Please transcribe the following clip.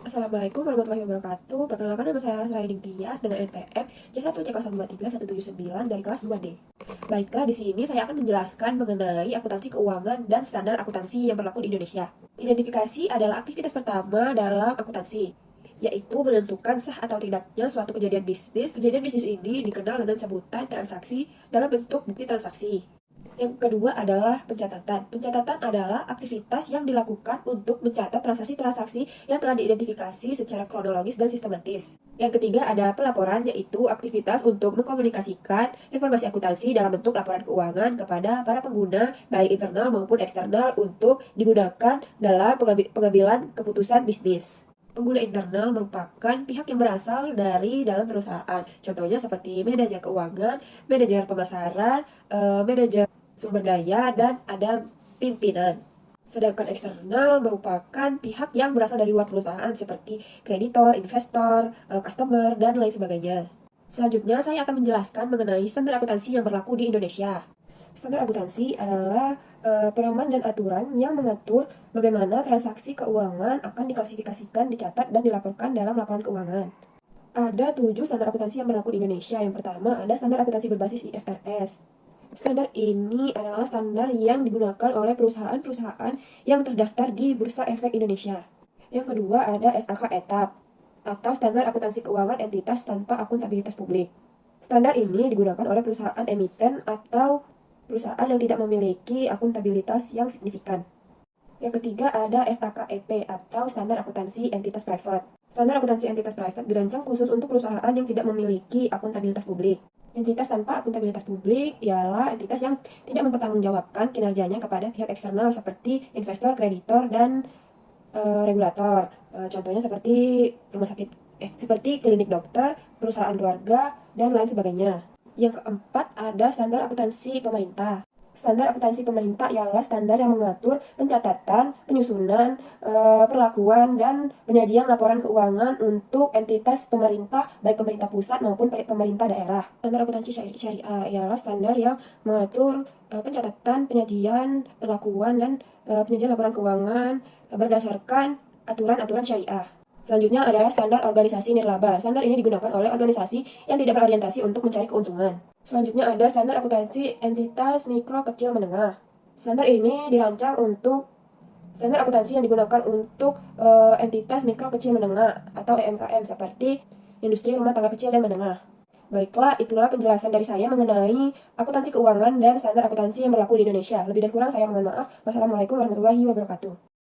Assalamualaikum warahmatullahi wabarakatuh. Perkenalkan, nama saya Rasliding Tias dengan NPM C1C023-179 dari kelas 2D. Baiklah, di sini saya akan menjelaskan mengenai akuntansi keuangan dan standar akuntansi yang berlaku di Indonesia. Identifikasi adalah aktivitas pertama dalam akuntansi, yaitu menentukan sah atau tidaknya suatu kejadian bisnis. Kejadian bisnis ini dikenal dengan sebutan transaksi dalam bentuk bukti transaksi. Yang kedua adalah pencatatan. Pencatatan adalah aktivitas yang dilakukan untuk mencatat transaksi-transaksi yang telah diidentifikasi secara kronologis dan sistematis. Yang ketiga ada pelaporan, yaitu aktivitas untuk mengkomunikasikan informasi akuntansi dalam bentuk laporan keuangan kepada para pengguna, baik internal maupun eksternal, untuk digunakan dalam pengambilan keputusan bisnis. Pengguna internal merupakan pihak yang berasal dari dalam perusahaan. Contohnya seperti manajer keuangan, manajer pemasaran, manajer sumber daya, dan ada pimpinan. Sedangkan eksternal merupakan pihak yang berasal dari luar perusahaan seperti kreditor, investor, customer, dan lain sebagainya. Selanjutnya saya akan menjelaskan mengenai standar akuntansi yang berlaku di Indonesia. Standar akuntansi adalah pedoman dan aturan yang mengatur bagaimana transaksi keuangan akan diklasifikasikan, dicatat, dan dilaporkan dalam laporan keuangan. Ada 7 standar akuntansi yang berlaku di Indonesia. Yang pertama ada standar akuntansi berbasis IFRS. Standar ini adalah standar yang digunakan oleh perusahaan-perusahaan yang terdaftar di Bursa Efek Indonesia. Yang kedua ada SAK ETAP, atau Standar Akuntansi Keuangan Entitas Tanpa Akuntabilitas Publik. Standar ini digunakan oleh perusahaan emiten atau perusahaan yang tidak memiliki akuntabilitas yang signifikan. Yang ketiga ada SAKEP, atau Standar Akuntansi Entitas Private. Standar akuntansi entitas private dirancang khusus untuk perusahaan yang tidak memiliki akuntabilitas publik. Entitas tanpa akuntabilitas publik ialah entitas yang tidak mempertanggungjawabkan kinerjanya kepada pihak eksternal seperti investor, kreditor, dan regulator. Contohnya seperti rumah sakit, seperti klinik dokter, perusahaan keluarga, dan lain sebagainya. Yang keempat ada standar akuntansi pemerintah. Standar akuntansi pemerintah ialah standar yang mengatur pencatatan, penyusunan, perlakuan, dan penyajian laporan keuangan untuk entitas pemerintah, baik pemerintah pusat maupun pemerintah daerah. Standar akuntansi syariah ialah standar yang mengatur pencatatan, penyajian, perlakuan, dan penyajian laporan keuangan berdasarkan aturan-aturan syariah. Selanjutnya adalah standar organisasi nirlaba. Standar ini digunakan oleh organisasi yang tidak berorientasi untuk mencari keuntungan. Selanjutnya ada standar akuntansi entitas mikro kecil menengah. Standar ini dirancang untuk standar akuntansi yang digunakan untuk entitas mikro kecil menengah atau EMKM seperti industri rumah tangga kecil dan menengah. Baiklah, itulah penjelasan dari saya mengenai akuntansi keuangan dan standar akuntansi yang berlaku di Indonesia. Lebih dan kurang saya mohon maaf. Wassalamualaikum warahmatullahi wabarakatuh.